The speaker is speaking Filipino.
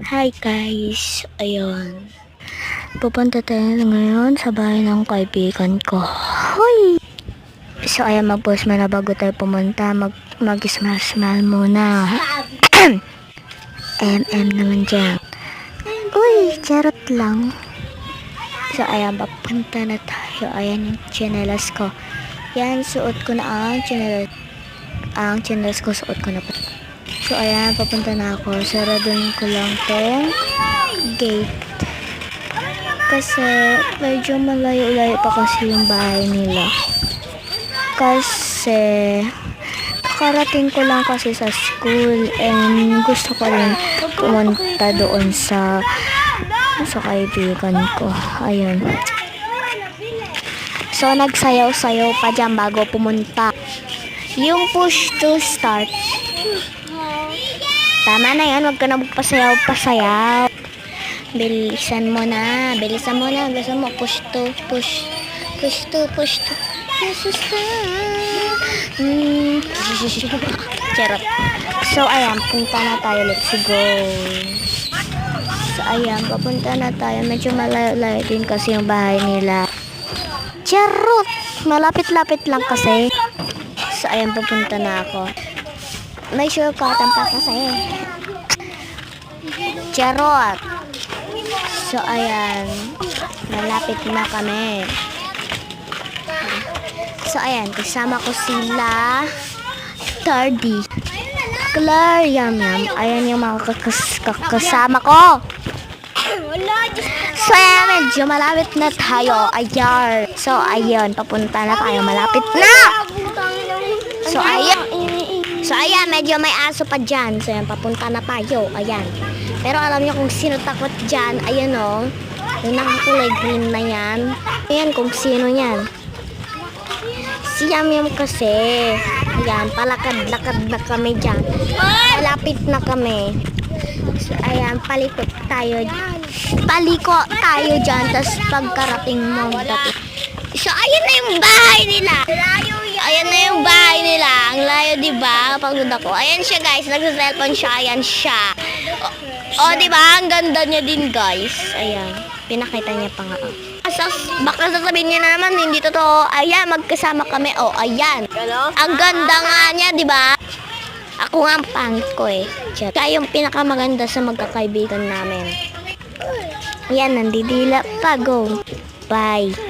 Hi guys, ayun. Pupunta tayo ngayon sa bahay ng kaibigan ko. Hoy! So ayan, mag-post muna bago tayo pumunta. Mag-smile muna. naman dyan. Uy, charot lang. So ayan, papunta na tayo. Ayan yung chinelas ko. Yan, suot ko na ang chinelas. Ang chinelas ko, suot ko na po. So ayan, papunta na ako. Saraduhin ko lang tong gate. Kasi medyo malayo-layo pa kasi yung bahay nila. Kasi kakarating ko lang kasi sa school and gusto ko rin pumunta doon sa kaibigan ko. Ayun. So nagsayaw-sayaw pa dyan bago pumunta. Yung push to start. Tama na yan, huwag ka na magpasayaw-pasayaw. Bilisan mo na. Bilisan mo. Push to. Charot. So, ayan, punta na tayo. Let's go. So, ayan, papunta na tayo. Medyo malayo-layo din kasi yung bahay nila. Charot! Malapit-lapit lang kasi. So, ayan, pupunta na ako. May shortcutan pa kasi. Charot! So, ayan. Malapit na kami. So, ayan. Kasama ko sila. Tardy. Claire. Yum. Ayan yung mga kasama ko. So, ayan. Medyo malapit na tayo. Ayan. So, ayan. Papunta na tayo. Malapit na. So, ayan. So, ayan. Medyo may aso pa dyan. So, ayan. Papunta na tayo. Ayan. Pero alam niyo kung sino takot dyan. Ayan o. Yung nakakulay green na yan. Ayan kung sino yan. Si Yam kasi. Ayan. Palakad-lakad na kami dyan. Malapit na kami. So, ayan. Paliko tayo dyan. Tapos pagkarating mo. So, ayan na yung bahay nila. Ayan na yung bahay nila. Ang layo, diba? Pagod ako. Ayan siya, guys. Nagsa-cellphone siya. Ayan siya. O, diba? Ang ganda niya din, guys. Ayan. Pinakita niya pa nga. Baka sasabihin niya na naman, hindi totoo. Ayan, magkasama kami. O, ayan. Ang ganda nga niya, diba? Ako nga ang pangit ko eh. Kaya yung pinakamaganda sa magkakaibigan namin. Ayan, nandidila pa. Go. Bye.